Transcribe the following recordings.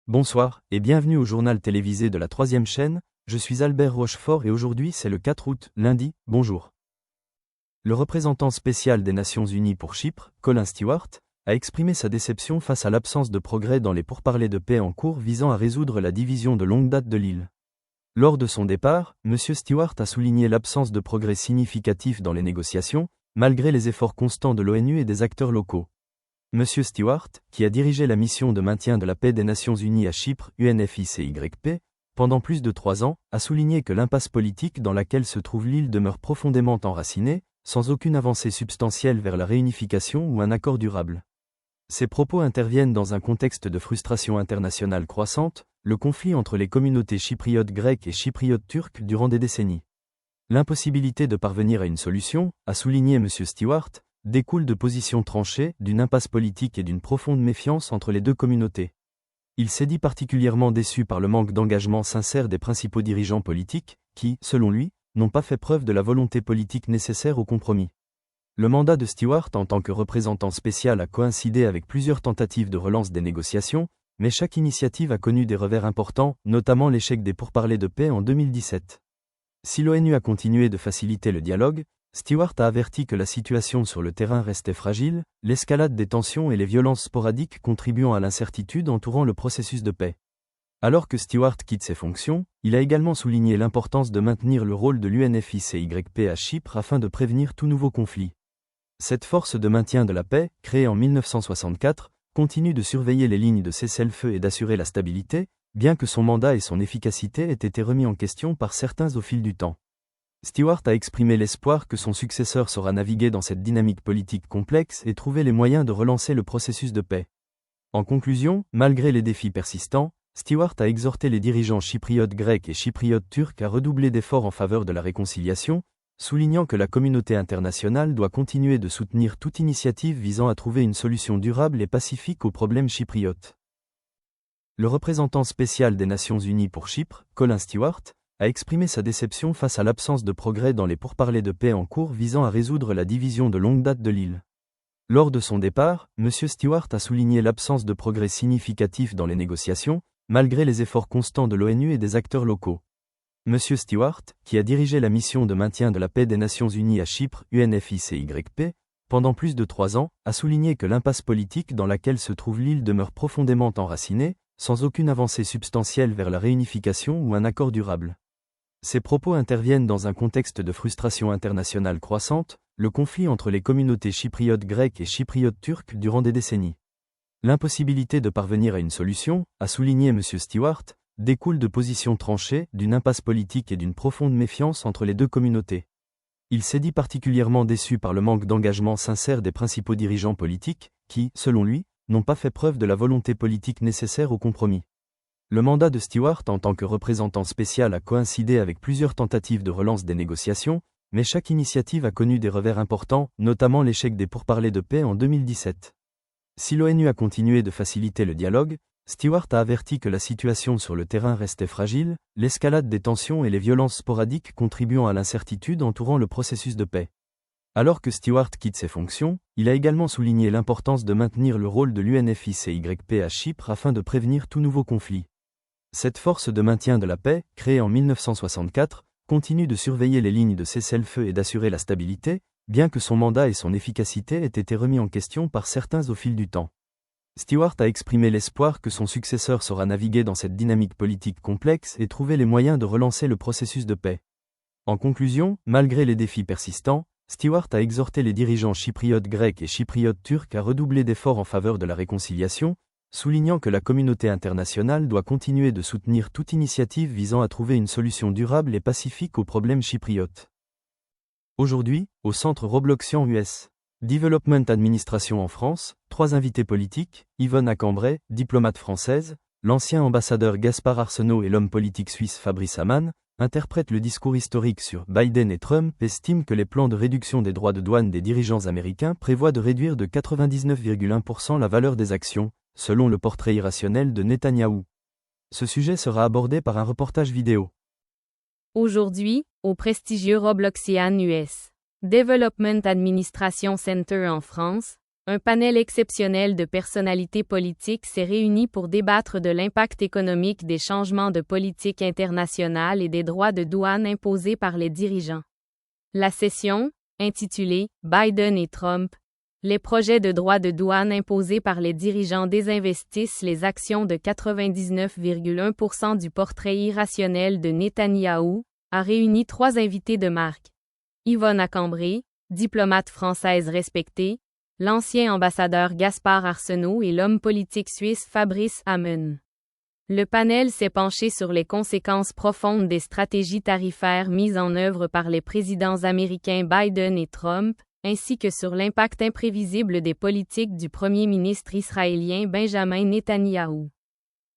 Bonsoir, et bienvenue au journal télévisé de la 3e chaîne, je suis Albert Rochefort et aujourd'hui c'est le 4 août, lundi, bonjour. Le représentant spécial des Nations Unies pour Chypre, Colin Stewart, a exprimé sa déception face à l'absence de progrès dans les pourparlers de paix en cours visant à résoudre la division de longue date de l'île. Lors de son départ, M. Stewart a souligné l'absence de progrès significatif dans les négociations, malgré les efforts constants de l'ONU et des acteurs locaux. M. Stewart, qui a dirigé la mission de maintien de la paix des Nations Unies à Chypre, UNFICYP, pendant plus de 3 ans, a souligné que l'impasse politique dans laquelle se trouve l'île demeure profondément enracinée, sans aucune avancée substantielle vers la réunification ou un accord durable. Ces propos interviennent dans un contexte de frustration internationale croissante, le conflit entre les communautés chypriotes grecques et chypriotes turques durant des décennies. L'impossibilité de parvenir à une solution, a souligné M. Stewart, découle de positions tranchées, d'une impasse politique et d'une profonde méfiance entre les deux communautés. Il s'est dit particulièrement déçu par le manque d'engagement sincère des principaux dirigeants politiques, qui, selon lui, n'ont pas fait preuve de la volonté politique nécessaire au compromis. Le mandat de Stewart en tant que représentant spécial a coïncidé avec plusieurs tentatives de relance des négociations, mais chaque initiative a connu des revers importants, notamment l'échec des pourparlers de paix en 2017. Si l'ONU a continué de faciliter le dialogue, Stewart a averti que la situation sur le terrain restait fragile, l'escalade des tensions et les violences sporadiques contribuant à l'incertitude entourant le processus de paix. Alors que Stewart quitte ses fonctions, il a également souligné l'importance de maintenir le rôle de l'UNFICYP à Chypre afin de prévenir tout nouveau conflit. Cette force de maintien de la paix, créée en 1964, continue de surveiller les lignes de cessez-le-feu et d'assurer la stabilité, bien que son mandat et son efficacité aient été remis en question par certains au fil du temps. Stewart a exprimé l'espoir que son successeur saura naviguer dans cette dynamique politique complexe et trouver les moyens de relancer le processus de paix. En conclusion, malgré les défis persistants, Stewart a exhorté les dirigeants chypriotes grecs et chypriotes turcs à redoubler d'efforts en faveur de la réconciliation, soulignant que la communauté internationale doit continuer de soutenir toute initiative visant à trouver une solution durable et pacifique au problème chypriote. Le représentant spécial des Nations Unies pour Chypre, Colin Stewart, a exprimé sa déception face à l'absence de progrès dans les pourparlers de paix en cours visant à résoudre la division de longue date de l'île. Lors de son départ, M. Stewart a souligné l'absence de progrès significatif dans les négociations, malgré les efforts constants de l'ONU et des acteurs locaux. M. Stewart, qui a dirigé la mission de maintien de la paix des Nations Unies à Chypre, UNFICYP, pendant plus de 3 ans, a souligné que l'impasse politique dans laquelle se trouve l'île demeure profondément enracinée, sans aucune avancée substantielle vers la réunification ou un accord durable. Ces propos interviennent dans un contexte de frustration internationale croissante, le conflit entre les communautés chypriotes grecques et chypriotes turques durant des décennies. L'impossibilité de parvenir à une solution, a souligné M. Stewart, découle de positions tranchées, d'une impasse politique et d'une profonde méfiance entre les deux communautés. Il s'est dit particulièrement déçu par le manque d'engagement sincère des principaux dirigeants politiques, qui, selon lui, n'ont pas fait preuve de la volonté politique nécessaire au compromis. Le mandat de Stewart en tant que représentant spécial a coïncidé avec plusieurs tentatives de relance des négociations, mais chaque initiative a connu des revers importants, notamment l'échec des pourparlers de paix en 2017. Si l'ONU a continué de faciliter le dialogue, Stewart a averti que la situation sur le terrain restait fragile, l'escalade des tensions et les violences sporadiques contribuant à l'incertitude entourant le processus de paix. Alors que Stewart quitte ses fonctions, il a également souligné l'importance de maintenir le rôle de l'UNFICYP à Chypre afin de prévenir tout nouveau conflit. Cette force de maintien de la paix, créée en 1964, continue de surveiller les lignes de cessez-le-feu et d'assurer la stabilité, bien que son mandat et son efficacité aient été remis en question par certains au fil du temps. Stewart a exprimé l'espoir que son successeur saura naviguer dans cette dynamique politique complexe et trouver les moyens de relancer le processus de paix. En conclusion, malgré les défis persistants, Stewart a exhorté les dirigeants chypriotes grecs et chypriotes turcs à redoubler d'efforts en faveur de la réconciliation, soulignant que la communauté internationale doit continuer de soutenir toute initiative visant à trouver une solution durable et pacifique au problème chypriote. Aujourd'hui, au centre Robloxian US Development Administration en France, 3 invités politiques, Yvonne Accambray, diplomate française, l'ancien ambassadeur Gaspard Arsenault et l'homme politique suisse Fabrice Hamann, interprètent le discours historique sur Biden et Trump, estiment que les plans de réduction des droits de douane des dirigeants américains prévoient de réduire de 99,1% la valeur des actions, selon le portrait irrationnel de Netanyahou. Ce sujet sera abordé par un reportage vidéo. Aujourd'hui, au prestigieux Robloxian US Development Administration Center en France, un panel exceptionnel de personnalités politiques s'est réuni pour débattre de l'impact économique des changements de politique internationale et des droits de douane imposés par les dirigeants. La session, intitulée « Biden et Trump », les projets de droits de douane imposés par les dirigeants désinvestissent les actions de 99,1% du portrait irrationnel de Netanyahou, a réuni 3 invités de marque. Yvonne Cambré, diplomate française respectée, l'ancien ambassadeur Gaspard Arsenault et l'homme politique suisse Fabrice Hamon. Le panel s'est penché sur les conséquences profondes des stratégies tarifaires mises en œuvre par les présidents américains Biden et Trump, ainsi que sur l'impact imprévisible des politiques du premier ministre israélien Benjamin Netanyahou.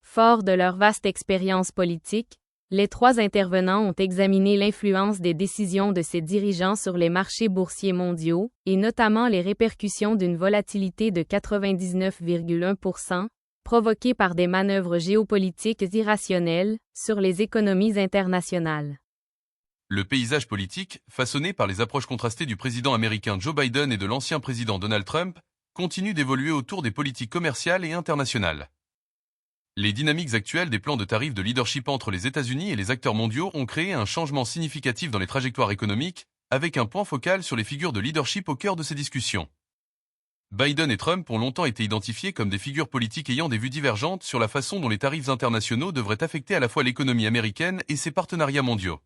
Forts de leur vaste expérience politique, les 3 intervenants ont examiné l'influence des décisions de ces dirigeants sur les marchés boursiers mondiaux, et notamment les répercussions d'une volatilité de 99,1%, provoquée par des manœuvres géopolitiques irrationnelles, sur les économies internationales. Le paysage politique, façonné par les approches contrastées du président américain Joe Biden et de l'ancien président Donald Trump, continue d'évoluer autour des politiques commerciales et internationales. Les dynamiques actuelles des plans de tarifs de leadership entre les États-Unis et les acteurs mondiaux ont créé un changement significatif dans les trajectoires économiques, avec un point focal sur les figures de leadership au cœur de ces discussions. Biden et Trump ont longtemps été identifiés comme des figures politiques ayant des vues divergentes sur la façon dont les tarifs internationaux devraient affecter à la fois l'économie américaine et ses partenariats mondiaux.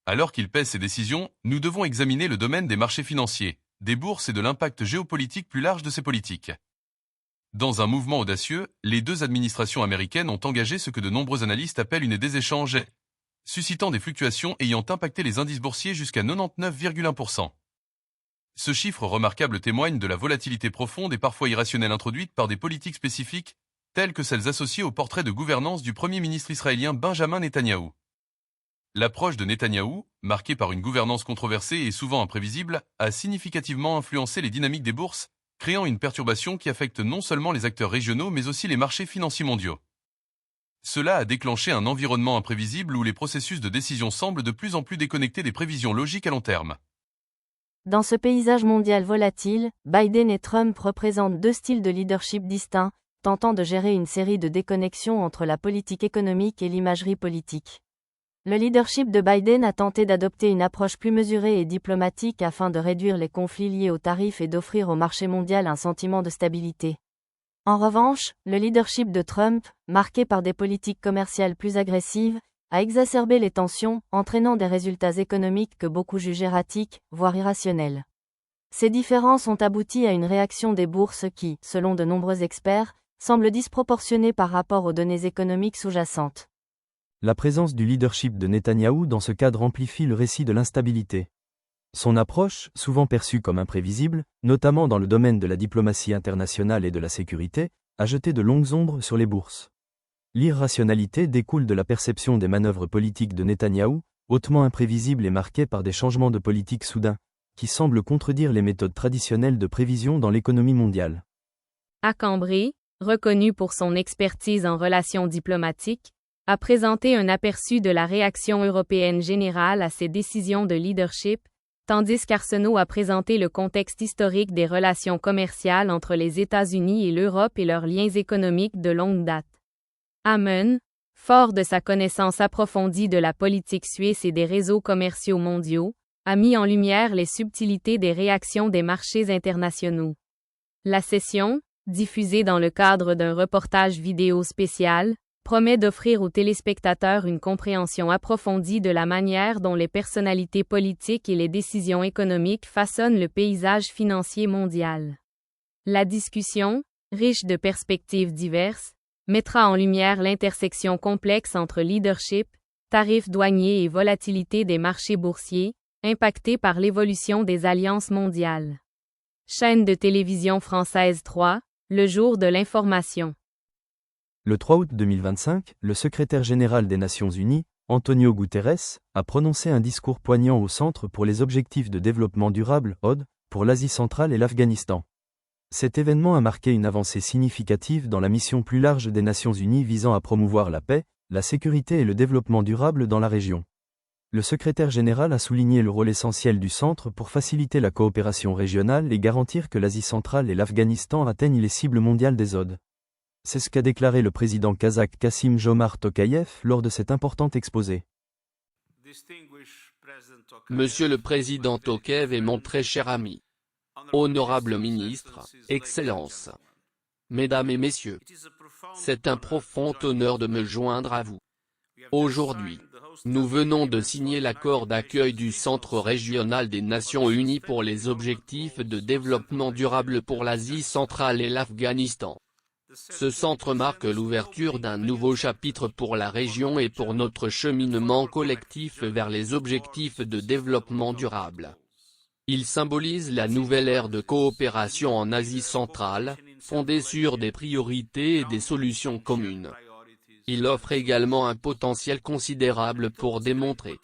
Alors qu'ils pèsent ces décisions, nous devons examiner le domaine des marchés financiers, des bourses et de l'impact géopolitique plus large de ces politiques. Dans un mouvement audacieux, les 2 administrations américaines ont engagé ce que de nombreux analystes appellent une des échanges, suscitant des fluctuations ayant impacté les indices boursiers jusqu'à 99,1%. Ce chiffre remarquable témoigne de la volatilité profonde et parfois irrationnelle introduite par des politiques spécifiques, telles que celles associées au portrait de gouvernance du premier ministre israélien Benjamin Netanyahou. L'approche de Netanyahou, marquée par une gouvernance controversée et souvent imprévisible, a significativement influencé les dynamiques des bourses, créant une perturbation qui affecte non seulement les acteurs régionaux mais aussi les marchés financiers mondiaux. Cela a déclenché un environnement imprévisible où les processus de décision semblent de plus en plus déconnectés des prévisions logiques à long terme. Dans ce paysage mondial volatile, Biden et Trump représentent 2 styles de leadership distincts, tentant de gérer une série de déconnexions entre la politique économique et l'imagerie politique. Le leadership de Biden a tenté d'adopter une approche plus mesurée et diplomatique afin de réduire les conflits liés aux tarifs et d'offrir au marché mondial un sentiment de stabilité. En revanche, le leadership de Trump, marqué par des politiques commerciales plus agressives, a exacerbé les tensions, entraînant des résultats économiques que beaucoup jugent erratiques, voire irrationnels. Ces différences ont abouti à une réaction des bourses qui, selon de nombreux experts, semble disproportionnée par rapport aux données économiques sous-jacentes. La présence du leadership de Netanyahou dans ce cadre amplifie le récit de l'instabilité. Son approche, souvent perçue comme imprévisible, notamment dans le domaine de la diplomatie internationale et de la sécurité, a jeté de longues ombres sur les bourses. L'irrationalité découle de la perception des manœuvres politiques de Netanyahou, hautement imprévisibles et marquées par des changements de politique soudains, qui semblent contredire les méthodes traditionnelles de prévision dans l'économie mondiale. Cambré, reconnu pour son expertise en relations diplomatiques, a présenté un aperçu de la réaction européenne générale à ces décisions de leadership, tandis qu'Arsenault a présenté le contexte historique des relations commerciales entre les États-Unis et l'Europe et leurs liens économiques de longue date. Hamon, fort de sa connaissance approfondie de la politique suisse et des réseaux commerciaux mondiaux, a mis en lumière les subtilités des réactions des marchés internationaux. La session, diffusée dans le cadre d'un reportage vidéo spécial, promet d'offrir aux téléspectateurs une compréhension approfondie de la manière dont les personnalités politiques et les décisions économiques façonnent le paysage financier mondial. La discussion, riche de perspectives diverses, mettra en lumière l'intersection complexe entre leadership, tarifs douaniers et volatilité des marchés boursiers, impactés par l'évolution des alliances mondiales. Chaîne de télévision française 3, le jour de l'information. Le 3 août 2025, le secrétaire général des Nations Unies, Antonio Guterres, a prononcé un discours poignant au Centre pour les objectifs de développement durable, ODD, pour l'Asie centrale et l'Afghanistan. Cet événement a marqué une avancée significative dans la mission plus large des Nations Unies visant à promouvoir la paix, la sécurité et le développement durable dans la région. Le secrétaire général a souligné le rôle essentiel du centre pour faciliter la coopération régionale et garantir que l'Asie centrale et l'Afghanistan atteignent les cibles mondiales des ODE. C'est ce qu'a déclaré le président kazakh Kassym-Jomart Tokayev lors de cet important exposé. Monsieur le Président Tokayev et mon très cher ami, honorable ministre, Excellences, Mesdames et Messieurs, c'est un profond honneur de me joindre à vous. Aujourd'hui, nous venons de signer l'accord d'accueil du Centre régional des Nations Unies pour les objectifs de développement durable pour l'Asie centrale et l'Afghanistan. Ce centre marque l'ouverture d'un nouveau chapitre pour la région et pour notre cheminement collectif vers les objectifs de développement durable. Il symbolise la nouvelle ère de coopération en Asie centrale, fondée sur des priorités et des solutions communes. Il offre également un potentiel considérable pour démontrer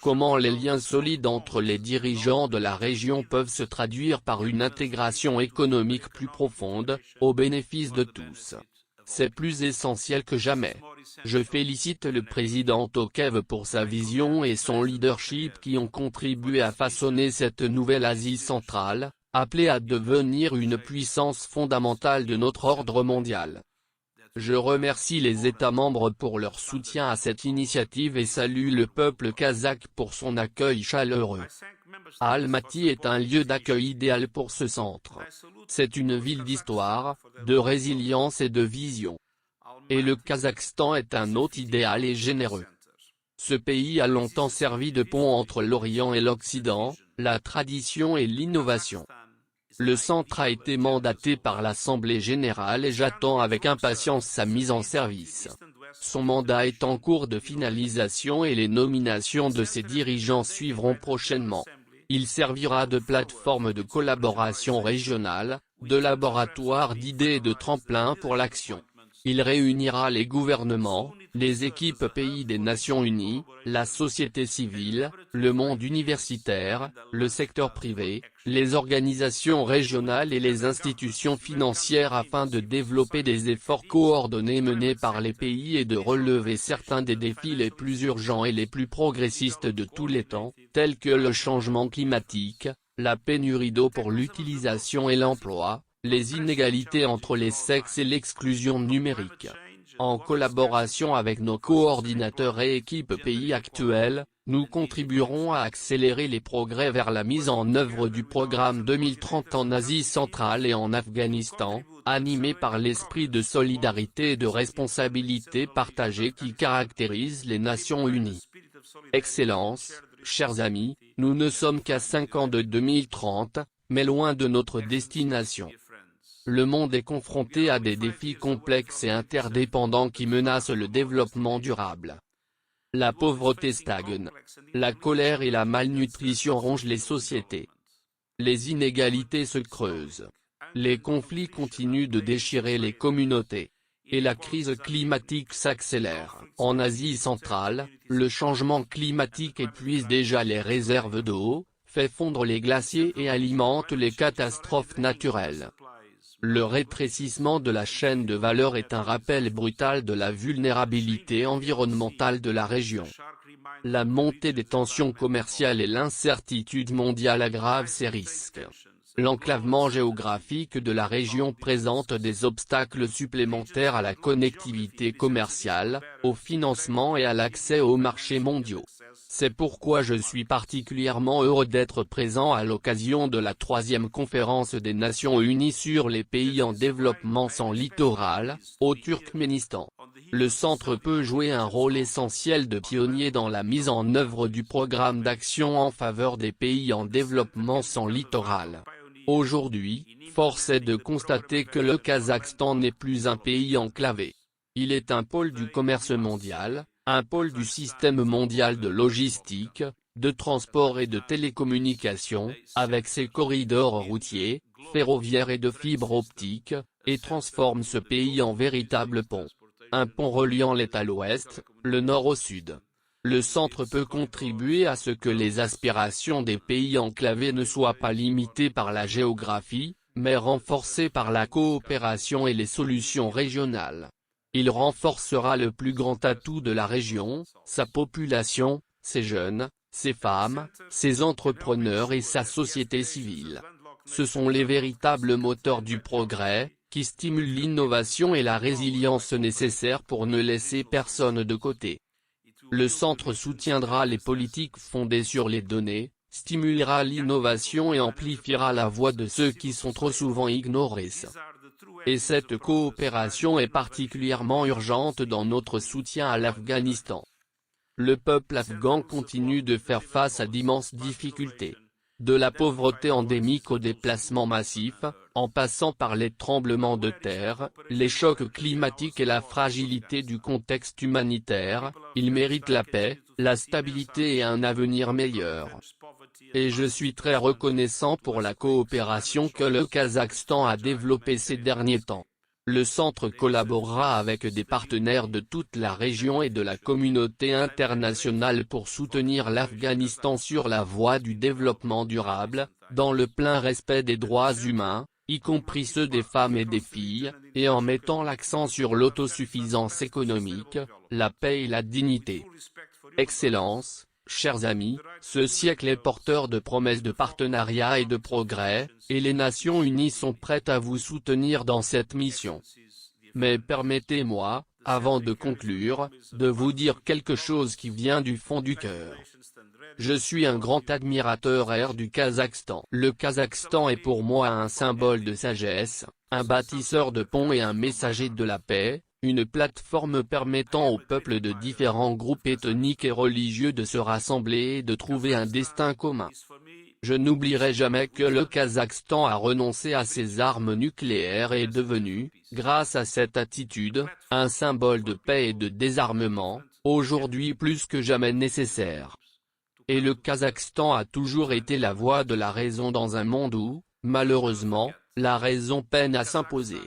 comment les liens solides entre les dirigeants de la région peuvent se traduire par une intégration économique plus profonde, au bénéfice de tous. C'est plus essentiel que jamais. Je félicite le président Tokayev pour sa vision et son leadership qui ont contribué à façonner cette nouvelle Asie centrale, appelée à devenir une puissance fondamentale de notre ordre mondial. Je remercie les États membres pour leur soutien à cette initiative et salue le peuple kazakh pour son accueil chaleureux. Almaty est un lieu d'accueil idéal pour ce centre. C'est une ville d'histoire, de résilience et de vision. Et le Kazakhstan est un hôte idéal et généreux. Ce pays a longtemps servi de pont entre l'Orient et l'Occident, la tradition et l'innovation. Le centre a été mandaté par l'Assemblée générale et j'attends avec impatience sa mise en service. Son mandat est en cours de finalisation et les nominations de ses dirigeants suivront prochainement. Il servira de plateforme de collaboration régionale, de laboratoire d'idées et de tremplin pour l'action. Il réunira les gouvernements, les équipes pays des Nations Unies, la société civile, le monde universitaire, le secteur privé, les organisations régionales et les institutions financières afin de développer des efforts coordonnés menés par les pays et de relever certains des défis les plus urgents et les plus progressistes de tous les temps, tels que le changement climatique, la pénurie d'eau pour l'utilisation et l'emploi, les inégalités entre les sexes et l'exclusion numérique. En collaboration avec nos coordinateurs et équipes pays actuels, nous contribuerons à accélérer les progrès vers la mise en œuvre du programme 2030 en Asie centrale et en Afghanistan, animé par l'esprit de solidarité et de responsabilité partagée qui caractérise les Nations Unies. Excellences, chers amis, nous ne sommes qu'à 5 ans de 2030, mais loin de notre destination. Le monde est confronté à des défis complexes et interdépendants qui menacent le développement durable. La pauvreté stagne. La colère et la malnutrition rongent les sociétés. Les inégalités se creusent. Les conflits continuent de déchirer les communautés. Et la crise climatique s'accélère. En Asie centrale, le changement climatique épuise déjà les réserves d'eau, fait fondre les glaciers et alimente les catastrophes naturelles. Le rétrécissement de la chaîne de valeur est un rappel brutal de la vulnérabilité environnementale de la région. La montée des tensions commerciales et l'incertitude mondiale aggravent ces risques. L'enclavement géographique de la région présente des obstacles supplémentaires à la connectivité commerciale, au financement et à l'accès aux marchés mondiaux. C'est pourquoi je suis particulièrement heureux d'être présent à l'occasion de la 3e conférence des Nations Unies sur les pays en développement sans littoral, au Turkménistan. Le centre peut jouer un rôle essentiel de pionnier dans la mise en œuvre du programme d'action en faveur des pays en développement sans littoral. Aujourd'hui, force est de constater que le Kazakhstan n'est plus un pays enclavé. Il est un pôle du commerce mondial, un pôle du système mondial de logistique, de transport et de télécommunications, avec ses corridors routiers, ferroviaires et de fibres optiques, et transforme ce pays en véritable pont. Un pont reliant l'Est à l'Ouest, le Nord au Sud. Le centre peut contribuer à ce que les aspirations des pays enclavés ne soient pas limitées par la géographie, mais renforcées par la coopération et les solutions régionales. Il renforcera le plus grand atout de la région, sa population, ses jeunes, ses femmes, ses entrepreneurs et sa société civile. Ce sont les véritables moteurs du progrès, qui stimulent l'innovation et la résilience nécessaires pour ne laisser personne de côté. Le centre soutiendra les politiques fondées sur les données, stimulera l'innovation et amplifiera la voix de ceux qui sont trop souvent ignorés. Et cette coopération est particulièrement urgente dans notre soutien à l'Afghanistan. Le peuple afghan continue de faire face à d'immenses difficultés. De la pauvreté endémique aux déplacements massifs, en passant par les tremblements de terre, les chocs climatiques et la fragilité du contexte humanitaire, ils méritent la paix, la stabilité et un avenir meilleur. Et je suis très reconnaissant pour la coopération que le Kazakhstan a développée ces derniers temps. Le centre collaborera avec des partenaires de toute la région et de la communauté internationale pour soutenir l'Afghanistan sur la voie du développement durable, dans le plein respect des droits humains, y compris ceux des femmes et des filles, et en mettant l'accent sur l'autosuffisance économique, la paix et la dignité. Excellences, chers amis, ce siècle est porteur de promesses de partenariat et de progrès, et les Nations Unies sont prêtes à vous soutenir dans cette mission. Mais permettez-moi, avant de conclure, de vous dire quelque chose qui vient du fond du cœur. Je suis un grand admirateur du Kazakhstan. Le Kazakhstan est pour moi un symbole de sagesse, un bâtisseur de ponts et un messager de la paix, une plateforme permettant aux peuples de différents groupes ethniques et religieux de se rassembler et de trouver un destin commun. Je n'oublierai jamais que le Kazakhstan a renoncé à ses armes nucléaires et est devenu, grâce à cette attitude, un symbole de paix et de désarmement, aujourd'hui plus que jamais nécessaire. Et le Kazakhstan a toujours été la voix de la raison dans un monde où, malheureusement, la raison peine à s'imposer.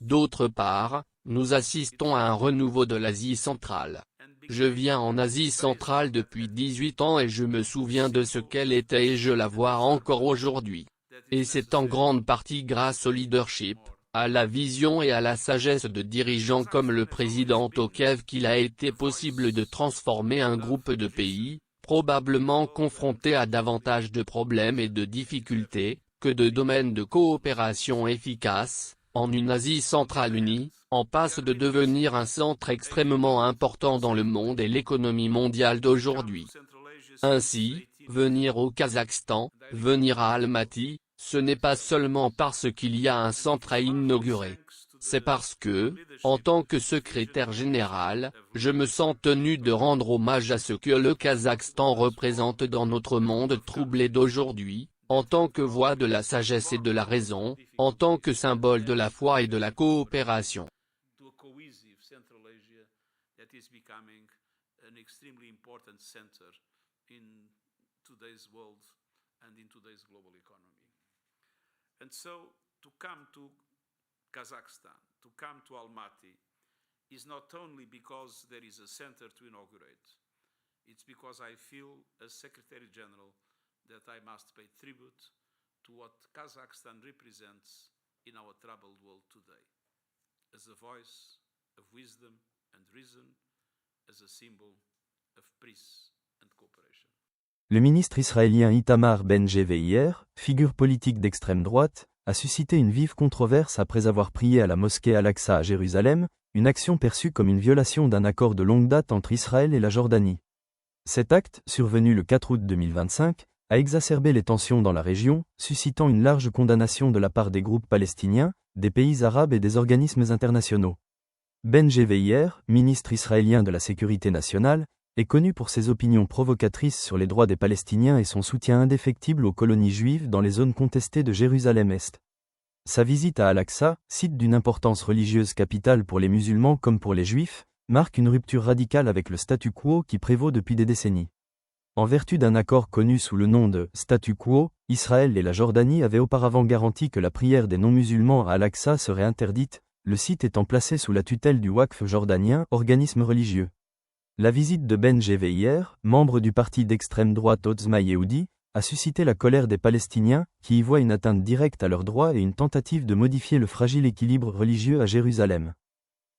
D'autre part, nous assistons à un renouveau de l'Asie centrale. Je viens en Asie centrale depuis 18 ans et je me souviens de ce qu'elle était et je la vois encore aujourd'hui. Et c'est en grande partie grâce au leadership, à la vision et à la sagesse de dirigeants comme le président Tokayev qu'il a été possible de transformer un groupe de pays, probablement confrontés à davantage de problèmes et de difficultés, que de domaines de coopération efficaces, en une Asie centrale unie, en passe de devenir un centre extrêmement important dans le monde et l'économie mondiale d'aujourd'hui. Ainsi, venir au Kazakhstan, venir à Almaty, ce n'est pas seulement parce qu'il y a un centre à inaugurer. C'est parce que, en tant que secrétaire général, je me sens tenu de rendre hommage à ce que le Kazakhstan représente dans notre monde troublé d'aujourd'hui, en tant que voix de la sagesse et de la raison, en tant que symbole de la foi et de la coopération. Kazakhstan, to come to Almaty, is not only because there is a center to inaugurate, it's because I feel as Secretary General that I must pay tribute to what Kazakhstan represents in our troubled world today, as a voice of wisdom and reason, as a symbol of peace and cooperation. Le ministre israélien Itamar Ben-Gvir, figure politique d'extrême droite, a suscité une vive controverse après avoir prié à la mosquée Al-Aqsa à Jérusalem, une action perçue comme une violation d'un accord de longue date entre Israël et la Jordanie. Cet acte, survenu le 4 août 2025, a exacerbé les tensions dans la région, suscitant une large condamnation de la part des groupes palestiniens, des pays arabes et des organismes internationaux. Ben-Gvir, ministre israélien de la Sécurité nationale, est connu pour ses opinions provocatrices sur les droits des Palestiniens et son soutien indéfectible aux colonies juives dans les zones contestées de Jérusalem-Est. Sa visite à Al-Aqsa, site d'une importance religieuse capitale pour les musulmans comme pour les juifs, marque une rupture radicale avec le statu quo qui prévaut depuis des décennies. En vertu d'un accord connu sous le nom de « statu quo », Israël et la Jordanie avaient auparavant garanti que la prière des non-musulmans à Al-Aqsa serait interdite, le site étant placé sous la tutelle du Waqf jordanien, organisme religieux. La visite de Ben-Gvir, membre du parti d'extrême droite Otzma Yehudi, a suscité la colère des Palestiniens, qui y voient une atteinte directe à leurs droits et une tentative de modifier le fragile équilibre religieux à Jérusalem.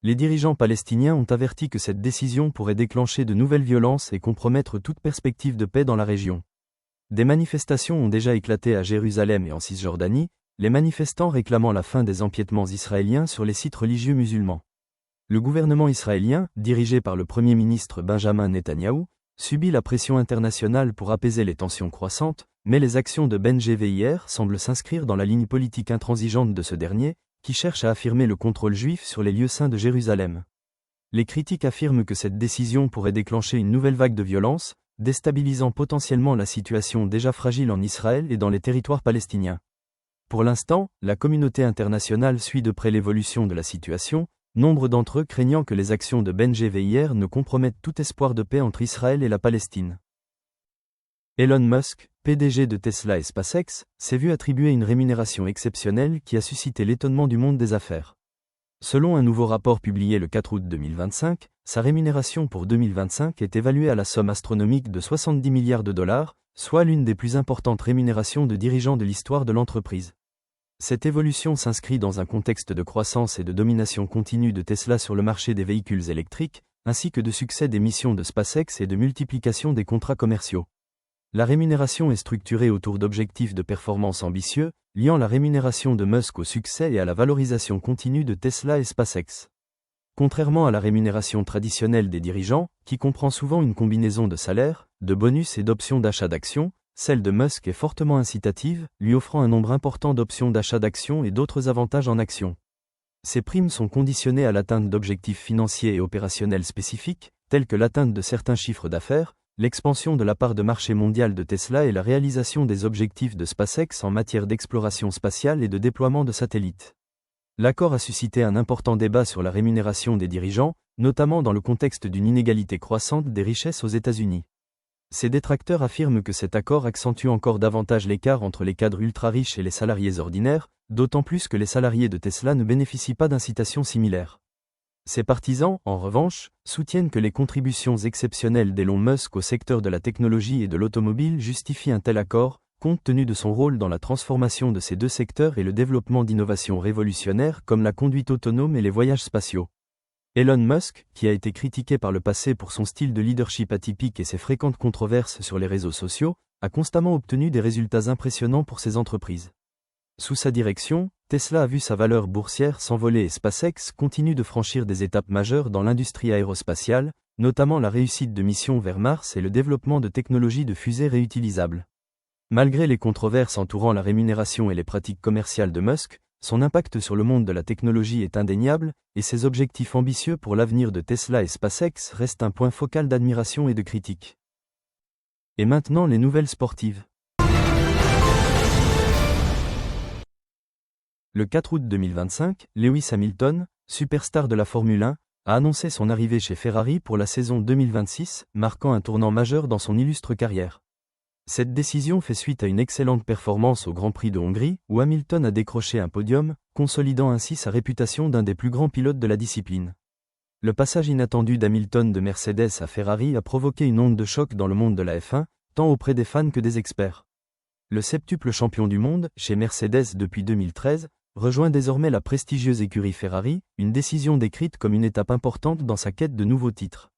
Les dirigeants palestiniens ont averti que cette décision pourrait déclencher de nouvelles violences et compromettre toute perspective de paix dans la région. Des manifestations ont déjà éclaté à Jérusalem et en Cisjordanie, les manifestants réclamant la fin des empiétements israéliens sur les sites religieux musulmans. Le gouvernement israélien, dirigé par le Premier ministre Benjamin Netanyahou, subit la pression internationale pour apaiser les tensions croissantes, mais les actions de Ben Gvir semblent s'inscrire dans la ligne politique intransigeante de ce dernier, qui cherche à affirmer le contrôle juif sur les lieux saints de Jérusalem. Les critiques affirment que cette décision pourrait déclencher une nouvelle vague de violence, déstabilisant potentiellement la situation déjà fragile en Israël et dans les territoires palestiniens. Pour l'instant, la communauté internationale suit de près l'évolution de la situation, nombre d'entre eux craignant que les actions de Ben Gvir ne compromettent tout espoir de paix entre Israël et la Palestine. Elon Musk, PDG de Tesla et SpaceX, s'est vu attribuer une rémunération exceptionnelle qui a suscité l'étonnement du monde des affaires. Selon un nouveau rapport publié le 4 août 2025, sa rémunération pour 2025 est évaluée à la somme astronomique de 70 milliards de dollars, soit l'une des plus importantes rémunérations de dirigeants de l'histoire de l'entreprise. Cette évolution s'inscrit dans un contexte de croissance et de domination continue de Tesla sur le marché des véhicules électriques, ainsi que de succès des missions de SpaceX et de multiplication des contrats commerciaux. La rémunération est structurée autour d'objectifs de performance ambitieux, liant la rémunération de Musk au succès et à la valorisation continue de Tesla et SpaceX. Contrairement à la rémunération traditionnelle des dirigeants, qui comprend souvent une combinaison de salaires, de bonus et d'options d'achat d'actions, celle de Musk est fortement incitative, lui offrant un nombre important d'options d'achat d'actions et d'autres avantages en actions. Ces primes sont conditionnées à l'atteinte d'objectifs financiers et opérationnels spécifiques, tels que l'atteinte de certains chiffres d'affaires, l'expansion de la part de marché mondiale de Tesla et la réalisation des objectifs de SpaceX en matière d'exploration spatiale et de déploiement de satellites. L'accord a suscité un important débat sur la rémunération des dirigeants, notamment dans le contexte d'une inégalité croissante des richesses aux États-Unis. Ces détracteurs affirment que cet accord accentue encore davantage l'écart entre les cadres ultra-riches et les salariés ordinaires, d'autant plus que les salariés de Tesla ne bénéficient pas d'incitations similaires. Ses partisans, en revanche, soutiennent que les contributions exceptionnelles d'Elon Musk au secteur de la technologie et de l'automobile justifient un tel accord, compte tenu de son rôle dans la transformation de ces deux secteurs et le développement d'innovations révolutionnaires comme la conduite autonome et les voyages spatiaux. Elon Musk, qui a été critiqué par le passé pour son style de leadership atypique et ses fréquentes controverses sur les réseaux sociaux, a constamment obtenu des résultats impressionnants pour ses entreprises. Sous sa direction, Tesla a vu sa valeur boursière s'envoler et SpaceX continue de franchir des étapes majeures dans l'industrie aérospatiale, notamment la réussite de missions vers Mars et le développement de technologies de fusées réutilisables. Malgré les controverses entourant la rémunération et les pratiques commerciales de Musk, son impact sur le monde de la technologie est indéniable, et ses objectifs ambitieux pour l'avenir de Tesla et SpaceX restent un point focal d'admiration et de critique. Et maintenant les nouvelles sportives. Le 4 août 2025, Lewis Hamilton, superstar de la Formule 1, a annoncé son arrivée chez Ferrari pour la saison 2026, marquant un tournant majeur dans son illustre carrière. Cette décision fait suite à une excellente performance au Grand Prix de Hongrie, où Hamilton a décroché un podium, consolidant ainsi sa réputation d'un des plus grands pilotes de la discipline. Le passage inattendu d'Hamilton de Mercedes à Ferrari a provoqué une onde de choc dans le monde de la F1, tant auprès des fans que des experts. Le septuple champion du monde, chez Mercedes depuis 2013, rejoint désormais la prestigieuse écurie Ferrari, une décision décrite comme une étape importante dans sa quête de nouveaux titres.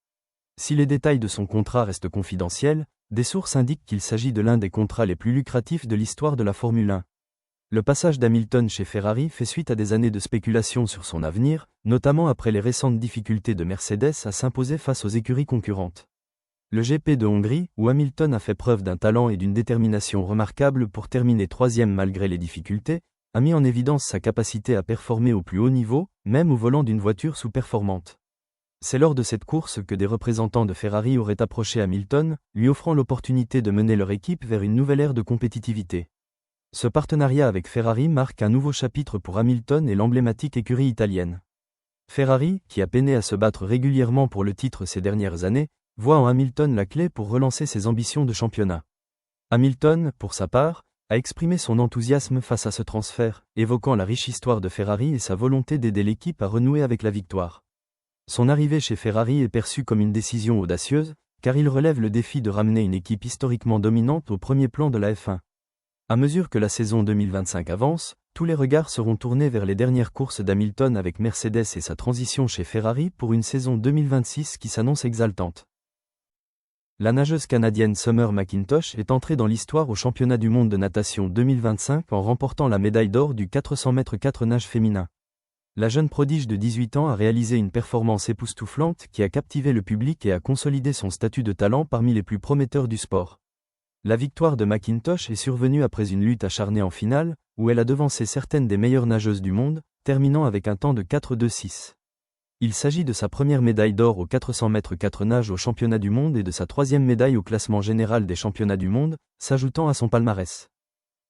Si les détails de son contrat restent confidentiels, des sources indiquent qu'il s'agit de l'un des contrats les plus lucratifs de l'histoire de la Formule 1. Le passage d'Hamilton chez Ferrari fait suite à des années de spéculation sur son avenir, notamment après les récentes difficultés de Mercedes à s'imposer face aux écuries concurrentes. Le GP de Hongrie, où Hamilton a fait preuve d'un talent et d'une détermination remarquables pour terminer troisième malgré les difficultés, a mis en évidence sa capacité à performer au plus haut niveau, même au volant d'une voiture sous-performante. C'est lors de cette course que des représentants de Ferrari auraient approché Hamilton, lui offrant l'opportunité de mener leur équipe vers une nouvelle ère de compétitivité. Ce partenariat avec Ferrari marque un nouveau chapitre pour Hamilton et l'emblématique écurie italienne. Ferrari, qui a peiné à se battre régulièrement pour le titre ces dernières années, voit en Hamilton la clé pour relancer ses ambitions de championnat. Hamilton, pour sa part, a exprimé son enthousiasme face à ce transfert, évoquant la riche histoire de Ferrari et sa volonté d'aider l'équipe à renouer avec la victoire. Son arrivée chez Ferrari est perçue comme une décision audacieuse, car il relève le défi de ramener une équipe historiquement dominante au premier plan de la F1. À mesure que la saison 2025 avance, tous les regards seront tournés vers les dernières courses d'Hamilton avec Mercedes et sa transition chez Ferrari pour une saison 2026 qui s'annonce exaltante. La nageuse canadienne Summer McIntosh est entrée dans l'histoire au championnat du monde de natation 2025 en remportant la médaille d'or du 400 m 4 nage féminin. La jeune prodige de 18 ans a réalisé une performance époustouflante qui a captivé le public et a consolidé son statut de talent parmi les plus prometteurs du sport. La victoire de McIntosh est survenue après une lutte acharnée en finale, où elle a devancé certaines des meilleures nageuses du monde, terminant avec un temps de 4,26. Il s'agit de sa première médaille d'or au 400 m 4 nage au championnat du monde et de sa troisième médaille au classement général des championnats du monde, s'ajoutant à son palmarès.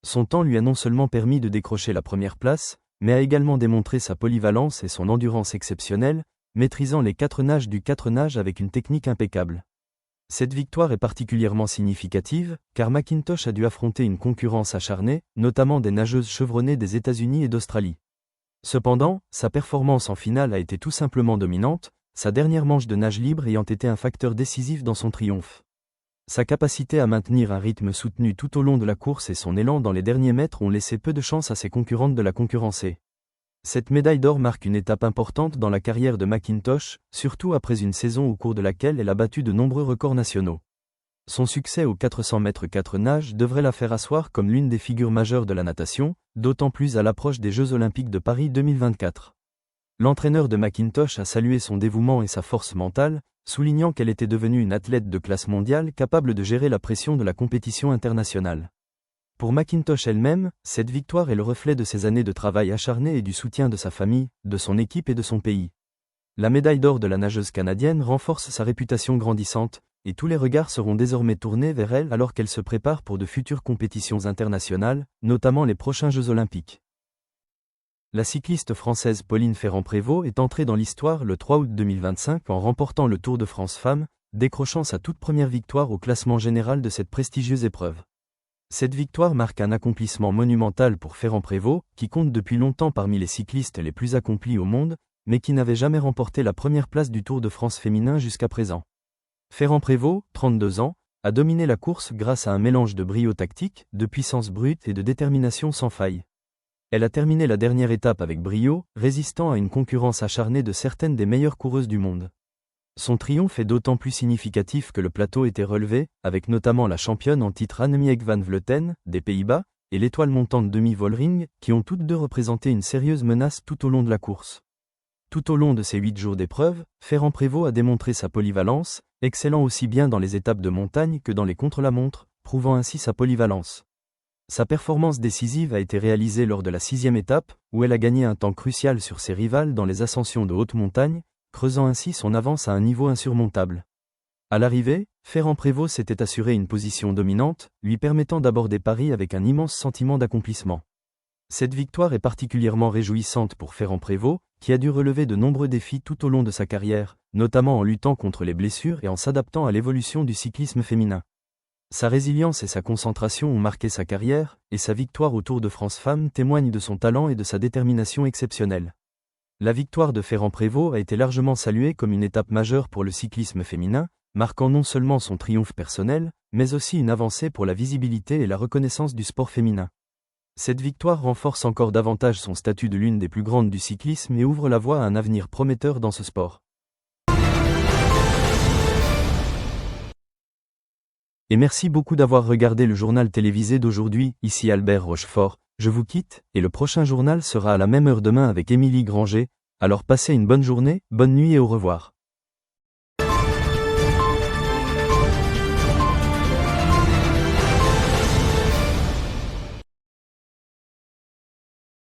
Son temps lui a non seulement permis de décrocher la première place, mais a également démontré sa polyvalence et son endurance exceptionnelle, maîtrisant les 4 nages du 4 nage avec une technique impeccable. Cette victoire est particulièrement significative, car McIntosh a dû affronter une concurrence acharnée, notamment des nageuses chevronnées des États-Unis et d'Australie. Cependant, sa performance en finale a été tout simplement dominante, sa dernière manche de nage libre ayant été un facteur décisif dans son triomphe. Sa capacité à maintenir un rythme soutenu tout au long de la course et son élan dans les derniers mètres ont laissé peu de chance à ses concurrentes de la concurrencer. Cette médaille d'or marque une étape importante dans la carrière de McIntosh, surtout après une saison au cours de laquelle elle a battu de nombreux records nationaux. Son succès au 400 m 4 nage devrait la faire asseoir comme l'une des figures majeures de la natation, d'autant plus à l'approche des Jeux Olympiques de Paris 2024. L'entraîneur de McIntosh a salué son dévouement et sa force mentale, soulignant qu'elle était devenue une athlète de classe mondiale capable de gérer la pression de la compétition internationale. Pour McIntosh elle-même, cette victoire est le reflet de ses années de travail acharné et du soutien de sa famille, de son équipe et de son pays. La médaille d'or de la nageuse canadienne renforce sa réputation grandissante, et tous les regards seront désormais tournés vers elle alors qu'elle se prépare pour de futures compétitions internationales, notamment les prochains Jeux Olympiques. La cycliste française Pauline Ferrand-Prévot est entrée dans l'histoire le 3 août 2025 en remportant le Tour de France Femmes, décrochant sa toute première victoire au classement général de cette prestigieuse épreuve. Cette victoire marque un accomplissement monumental pour Ferrand-Prévot, qui compte depuis longtemps parmi les cyclistes les plus accomplis au monde, mais qui n'avait jamais remporté la première place du Tour de France féminin jusqu'à présent. Ferrand-Prévot, 32 ans, a dominé la course grâce à un mélange de brio tactique, de puissance brute et de détermination sans faille. Elle a terminé la dernière étape avec brio, résistant à une concurrence acharnée de certaines des meilleures coureuses du monde. Son triomphe est d'autant plus significatif que le plateau était relevé, avec notamment la championne en titre Annemiek van Vleuten, des Pays-Bas, et l'étoile montante Demi Vollering, qui ont toutes deux représenté une sérieuse menace tout au long de la course. Tout au long de ces 8 jours d'épreuve, Ferrand-Prévot a démontré sa polyvalence, excellant aussi bien dans les étapes de montagne que dans les contre-la-montre, prouvant ainsi sa polyvalence. Sa performance décisive a été réalisée lors de la 6e étape, où elle a gagné un temps crucial sur ses rivales dans les ascensions de haute montagne, creusant ainsi son avance à un niveau insurmontable. À l'arrivée, Ferrand-Prévot s'était assuré une position dominante, lui permettant d'aborder Paris avec un immense sentiment d'accomplissement. Cette victoire est particulièrement réjouissante pour Ferrand-Prévot, qui a dû relever de nombreux défis tout au long de sa carrière, notamment en luttant contre les blessures et en s'adaptant à l'évolution du cyclisme féminin. Sa résilience et sa concentration ont marqué sa carrière, et sa victoire au Tour de France Femmes témoigne de son talent et de sa détermination exceptionnelle. La victoire de Ferrand-Prévot a été largement saluée comme une étape majeure pour le cyclisme féminin, marquant non seulement son triomphe personnel, mais aussi une avancée pour la visibilité et la reconnaissance du sport féminin. Cette victoire renforce encore davantage son statut de l'une des plus grandes du cyclisme et ouvre la voie à un avenir prometteur dans ce sport. Et merci beaucoup d'avoir regardé le journal télévisé d'aujourd'hui, ici Albert Rochefort, je vous quitte, et le prochain journal sera à la même heure demain avec Émilie Granger, alors passez une bonne journée, bonne nuit et au revoir.